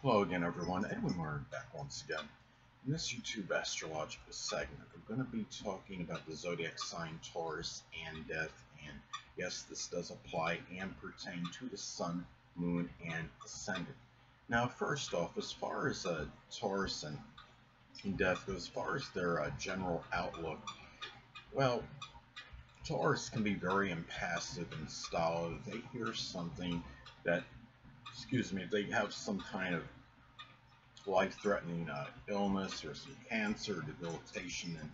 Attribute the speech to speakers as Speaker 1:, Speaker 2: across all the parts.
Speaker 1: Hello again, everyone. Edwin Learnard back once again. In this YouTube astrological segment, we're going to be talking about the zodiac sign Taurus and Death. And yes, this does apply and pertain to the Sun, Moon, and Ascendant. Now, first off, as far as Taurus and Death goes, as far as their general outlook, well, Taurus can be very impassive in style. If they hear something that, if they have some kind of life-threatening illness or some cancer, debilitation, and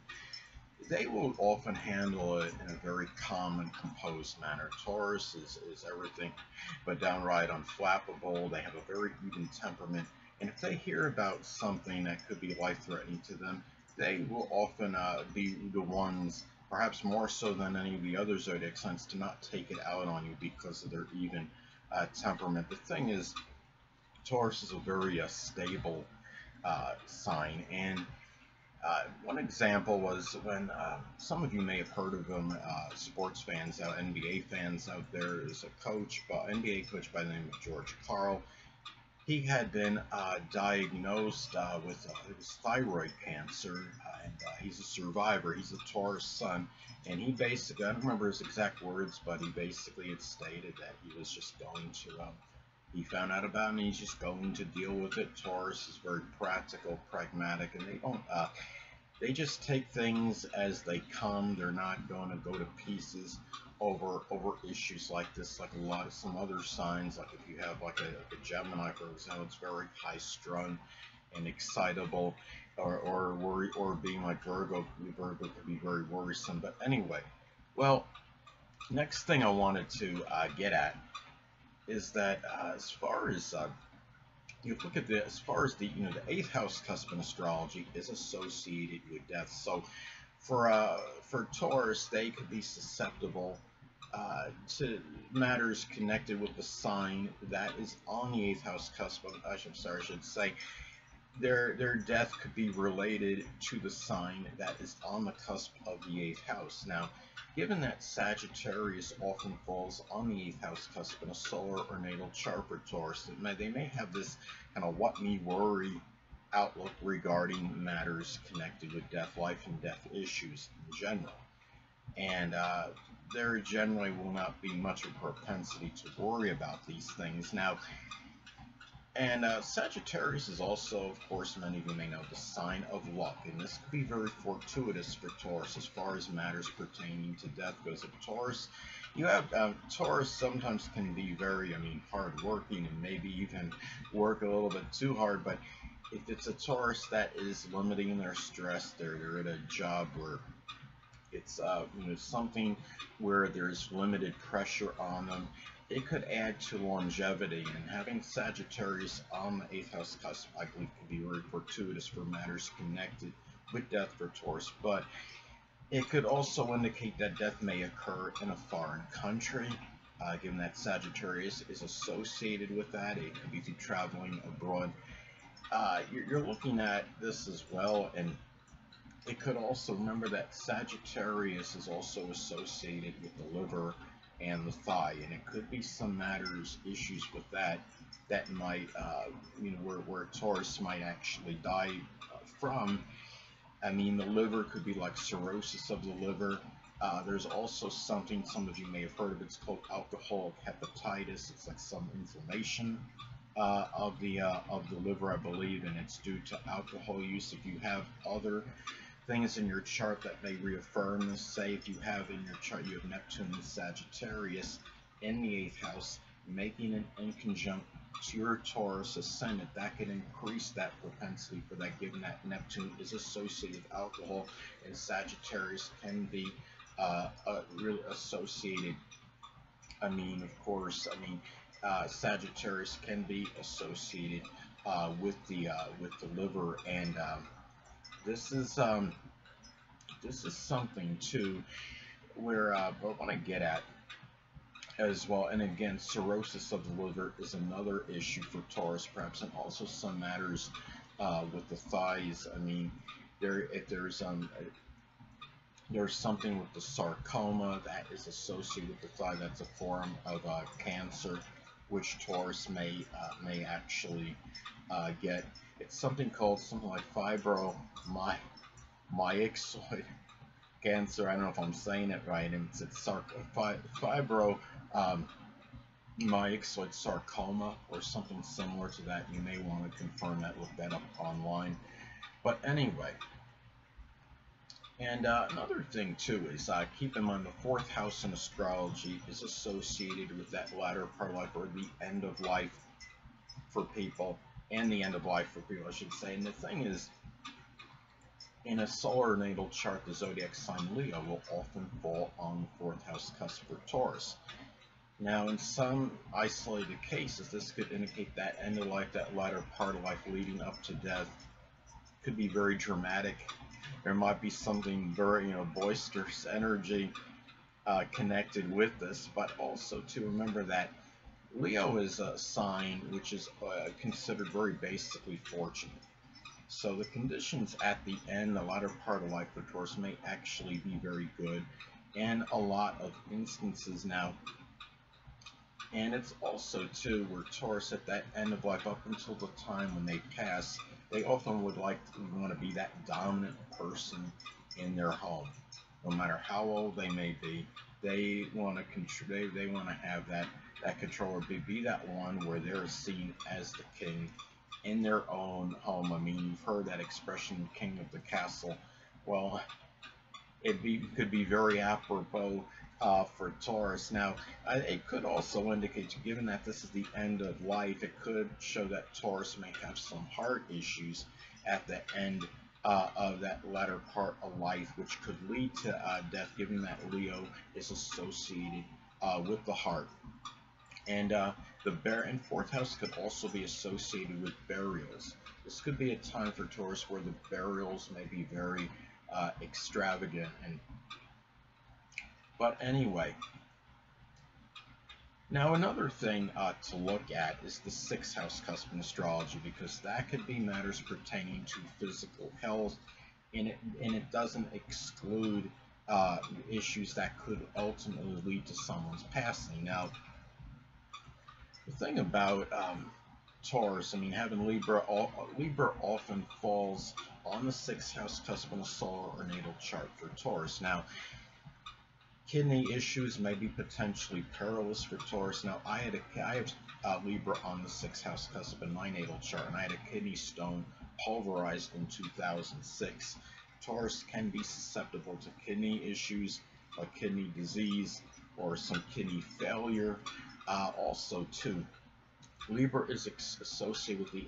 Speaker 1: they will often handle it in a very calm and composed manner. Taurus is everything but downright unflappable. They have a very even temperament, and if they hear about something that could be life-threatening to them, they will often be the ones, perhaps more so than any of the other zodiac signs, to not take it out on you because of their even temperament. The thing is, Taurus is a very stable sign, and one example was when some of you may have heard of him, sports fans, NBA fans out there, is a coach, NBA coach by the name of George Karl. He had been diagnosed with his thyroid cancer, and he's a survivor. He's a Taurus sun, and he basically, I don't remember his exact words, but he basically had stated that he was just going to he found out about it and he's just going to deal with it. Taurus is very practical, pragmatic, and they just take things as they come. They're not going to go to pieces over issues like this, like some other signs. Like if you have like a Gemini, for example, it's very high strung and excitable, or being like Virgo. Virgo could be very worrisome. But anyway, well, next thing I wanted to get at is that as far as you look at the, as far as the the eighth house cusp in astrology is associated with death. So for Taurus, they could be susceptible to matters connected with the sign that is on the eighth house cusp. I should say their death could be related to the sign that is on the cusp of the eighth house. Now, given that Sagittarius often falls on the eighth house cusp in a solar or natal chart for Taurus, they may have this kind of what me worry outlook regarding matters connected with death, life and death issues in general. And there generally will not be much of a propensity to worry about these things. Now, and Sagittarius is also, of course, many of you may know, the sign of luck, and this could be very fortuitous for Taurus as far as matters pertaining to death goes. If Taurus, you have Taurus sometimes can be very, hardworking and maybe even work a little bit too hard. But if it's a Taurus that is limiting their stress, they're at a job where it's something where there's limited pressure on them, it could add to longevity. And having Sagittarius on the eighth house cusp, I believe, could be very fortuitous for matters connected with death for Taurus. But it could also indicate that death may occur in a foreign country, given that Sagittarius is associated with that. It could be through traveling abroad. You're looking at this as well, and it could also, remember that Sagittarius is also associated with the liver and the thigh, and it could be some matters, issues with that might, where Taurus might actually die from. The liver could be like cirrhosis of the liver. There's also something some of you may have heard of. It's called alcoholic hepatitis. It's like some inflammation of the liver, I believe, and it's due to alcohol use. If you have other things in your chart that may reaffirm this, say if you have in your chart, you have Neptune and Sagittarius in the eighth house, making an inconjunct to your Taurus ascendant, that can increase that propensity for that, given that Neptune is associated with alcohol and Sagittarius can be really associated. Sagittarius can be associated with the liver, and this is something too where I want to get at as well. And again, cirrhosis of the liver is another issue for Taurus, perhaps, and also some matters with the thighs. There's something with the sarcoma that is associated with the thigh. That's a form of cancer. which Taurus may actually get. It's something called something like fibromyxoid cancer. I don't know if I'm saying it right. And it's fibro myxoid sarcoma or something similar to that. You may want to confirm that, look that up online. But anyway, and another thing too is keep in mind the fourth house in astrology is associated with that latter part of life, or the end of life for people, and the end of life for people, I should say. And the thing is, in a solar natal chart, the zodiac sign Leo will often fall on the fourth house cusp for Taurus. Now, in some isolated cases, this could indicate that end of life, that latter part of life leading up to death, could be very dramatic. There might be something very, boisterous energy connected with this, but also to remember that Leo is a sign which is considered very basically fortunate. So the conditions at the end, the latter part of life for Taurus, may actually be very good, and a lot of instances now. And it's also too where Taurus at that end of life, up until the time when they pass, they often would want to be that dominant person in their home. No matter how old they may be, they want to control. They want to have that control, or be that one where they're seen as the king in their own home. I mean, you've heard that expression, "king of the castle." Well, could be very apropos for Taurus. Now, it could also indicate, given that this is the end of life, it could show that Taurus may have some heart issues at the end of that latter part of life, which could lead to death, given that Leo is associated with the heart. And and fourth house could also be associated with burials. This could be a time for Taurus where the burials may be very extravagant. But anyway, now another thing to look at is the sixth house cusp in astrology, because that could be matters pertaining to physical health, and it doesn't exclude issues that could ultimately lead to someone's passing. Now, the thing about Taurus, I mean, having Libra often falls on the sixth house cusp in a solar or natal chart for Taurus. Now, kidney issues may be potentially perilous for Taurus. Now, I have Libra on the sixth house cusp in my natal chart, and I had a kidney stone pulverized in 2006. Taurus can be susceptible to kidney issues, like kidney disease or some kidney failure. Also, too, Libra is associated with the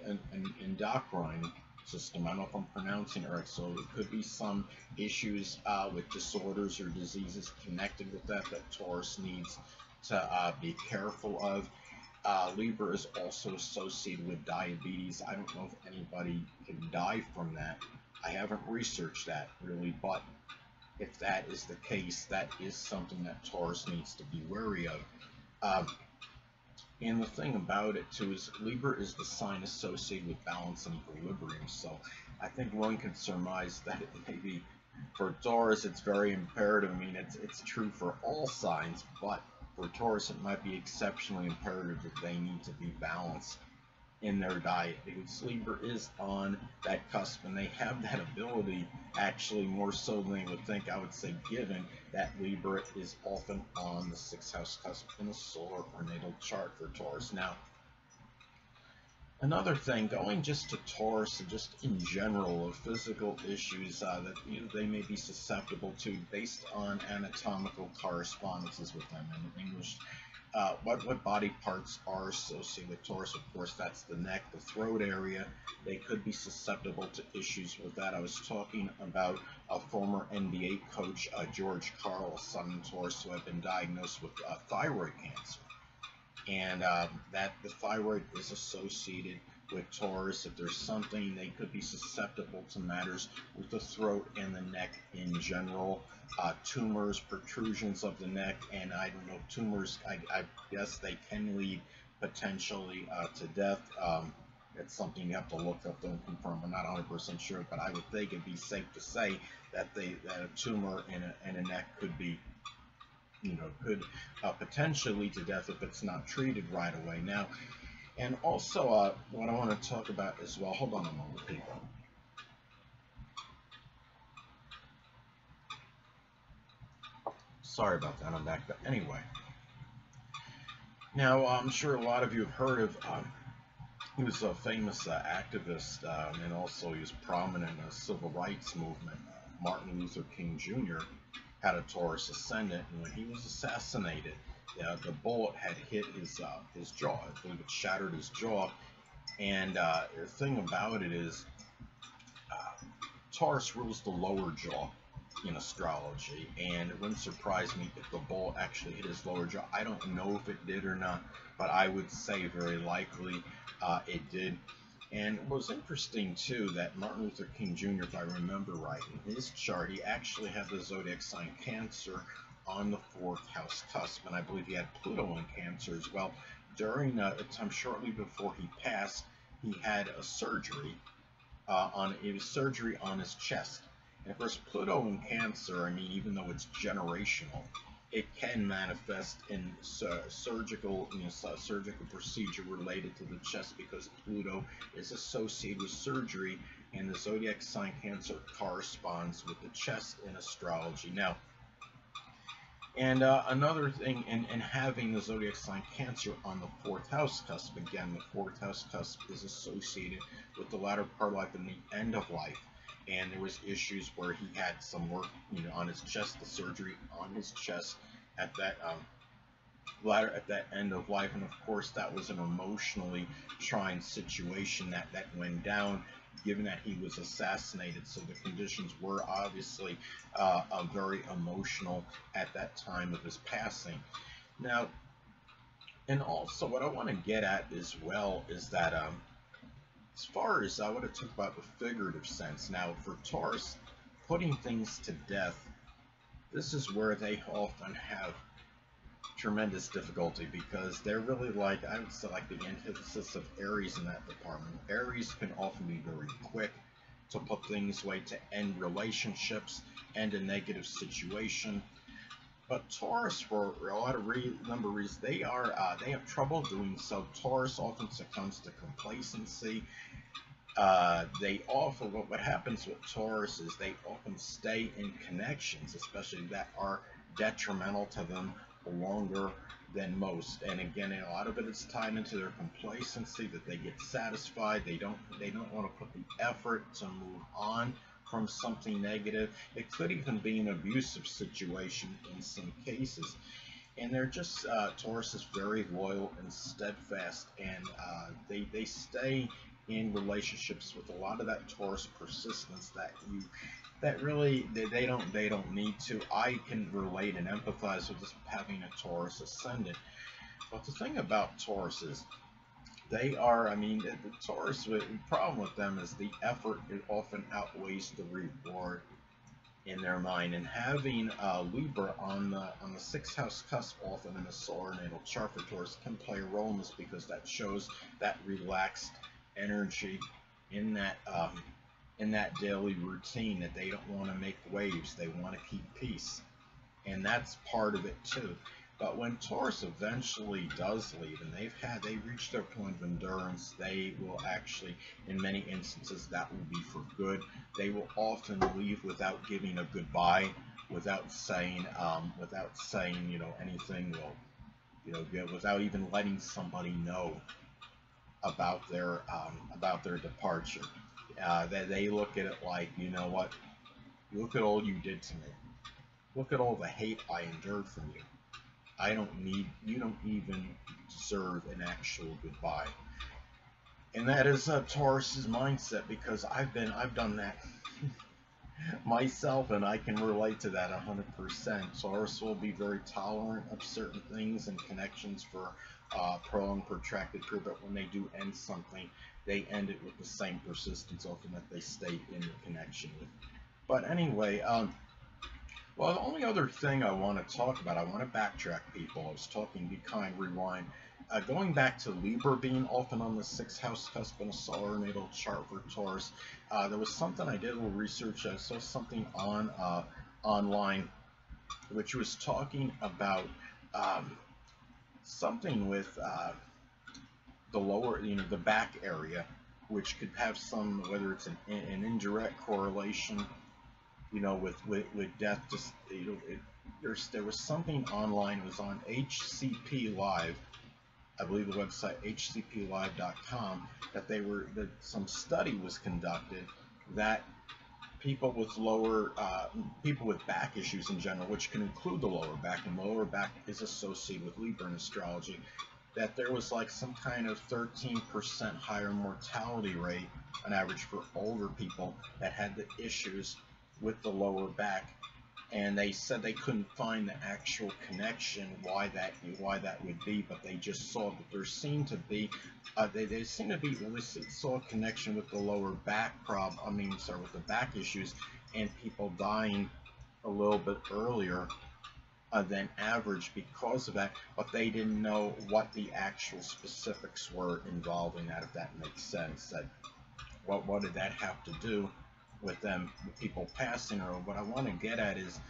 Speaker 1: endocrine system. I don't know if I'm pronouncing it right, so it could be some issues with disorders or diseases connected with that Taurus needs to be careful of. Libra is also associated with diabetes. I don't know if anybody can die from that. I haven't researched that really, but if that is the case, that is something that Taurus needs to be wary of. And the thing about it too is Libra is the sign associated with balance and equilibrium. So I think one can surmise that it may be for Taurus, it's very imperative. I mean, it's true for all signs, but for Taurus, it might be exceptionally imperative that they need to be balanced in their diet, because Libra is on that cusp, and they have that ability actually more so than they would think. I would say, given that Libra is often on the sixth house cusp in a solar or natal chart for Taurus. Now, another thing, going just to Taurus and just in general of physical issues that they may be susceptible to based on anatomical correspondences with them in English. What body parts are associated with Taurus? Of course, that's the neck, the throat area. They could be susceptible to issues with that. I was talking about a former NBA coach, George Karl, a son in Taurus, who had been diagnosed with thyroid cancer. And that the thyroid is associated with Taurus. If there's something, they could be susceptible to matters with the throat and the neck in general. Tumors, protrusions of the neck, and I don't know, tumors, I guess they can lead potentially to death. It's something you have to look up, don't confirm. I'm not 100% sure, but I would think it'd be safe to say that a tumor in a neck could be could potentially lead to death if it's not treated right away. Now, and also what I want to talk about as well. Hold on a moment, people. Sorry about that. I'm back. But anyway, now I'm sure a lot of you have heard of. He was a famous activist, and also he was prominent in the civil rights movement. Martin Luther King Jr. had a Taurus Ascendant, and when he was assassinated, the bullet had hit his jaw. I believe it shattered his jaw. And the thing about it is, Taurus rules the lower jaw in astrology, and it wouldn't surprise me if the bullet actually hit his lower jaw. I don't know if it did or not, but I would say very likely it did. And it was interesting too that Martin Luther King Jr., if I remember right, in his chart he actually had the zodiac sign Cancer on the 4th house cusp, and I believe he had Pluto in Cancer as well. During a time shortly before he passed, he had a surgery on his chest. And of course, Pluto in Cancer, I mean, even though it's generational, it can manifest in surgical procedure related to the chest, because Pluto is associated with surgery, and the zodiac sign Cancer corresponds with the chest in astrology. Now, and another thing, in having the zodiac sign Cancer on the 4th house cusp, again, the 4th house cusp is associated with the latter part of life and the end of life. And there was issues where he had some work, on his chest, the surgery on his chest at that end of life, and of course that was an emotionally trying situation that went down, given that he was assassinated. So the conditions were obviously very emotional at that time of his passing. Now, and also what I want to get at as well is that as far as I want to talk about the figurative sense, now for Taurus, putting things to death, this is where they often have tremendous difficulty, because they're really like, I would say, like the antithesis of Aries in that department. Aries can often be very quick to put things away, to end relationships, end a negative situation. But Taurus, for a lot of number of reasons, they have trouble doing so. Taurus often succumbs to complacency. What happens with Taurus is they often stay in connections, especially that are detrimental to them, longer than most. And again, a lot of it is tied into their complacency, that they get satisfied. They don't want to put the effort to move on from something negative. It could even be an abusive situation in some cases. And they're just, Taurus is very loyal and steadfast, and they stay in relationships with a lot of that Taurus persistence that really they don't need to. I can relate and empathize with just having a Taurus ascendant. But the thing about Taurus is, they are, I mean, the Taurus, the problem with them is the effort, it often outweighs the reward in their mind. And having Libra on the 6th house cusp, often in a solar natal chart for Taurus, can play a role in this, because that shows that relaxed energy in that daily routine, that they don't want to make waves, they want to keep peace, and that's part of it too. But when Taurus eventually does leave, and they've reached their point of endurance, they will actually, in many instances, that will be for good. They will often leave without giving a goodbye, without saying anything, without even letting somebody know about their departure. They look at it like, you know what? Look at all you did to me. Look at all the hate I endured from you. You don't even deserve an actual goodbye. And that is Taurus's mindset, because I've done that myself, and I can relate to that 100%. Taurus will be very tolerant of certain things and connections for prolonged, protracted period, but when they do end something, they end it with the same persistence often that they stayed in the connection with. But anyway, well, the only other thing I want to talk about, I want to backtrack, people. I was talking, be kind, rewind. Going back to Libra being often on the 6th house cusp in a solar natal chart for Taurus, there was something I did a little research. I saw something online which was talking about something with the lower, the back area, which could have some, whether it's an indirect correlation, with death. Just, there was something online. It was on HCP Live, I believe the website hcplive.com, that some study was conducted that people with people with back issues in general, which can include the lower back, and the lower back is associated with Libra in astrology, that there was like some kind of 13% higher mortality rate on average for older people that had the issues with the lower back. And they said they couldn't find the actual connection why that would be, but they just saw that there seemed to be they saw a connection with the lower back with the back issues, and people dying a little bit earlier than average because of that, but they didn't know what the actual specifics were involving that, if that makes sense. That what did that have to do with them, people passing? Or what I want to get at is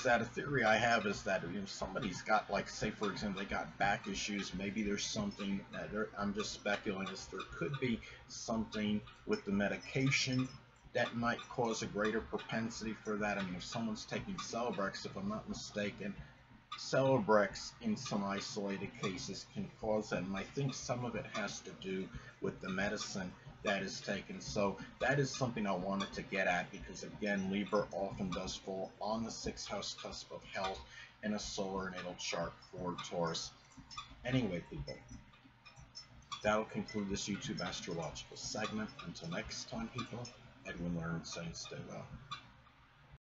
Speaker 1: that a theory I have is that somebody's got, like, say for example, they got back issues. Maybe there's something that I'm just speculating, is there could be something with the medication that might cause a greater propensity for that. I mean, if someone's taking Celebrex, if I'm not mistaken, Celebrex in some isolated cases can cause that, and I think some of it has to do with the medicine that is taken. So that is something I wanted to get at, because again, Libra often does fall on the 6th house cusp of health in a solar natal chart for Taurus. Anyway, people, that'll conclude this YouTube astrological segment. Until next time, people, Edwin Learnard saying stay well.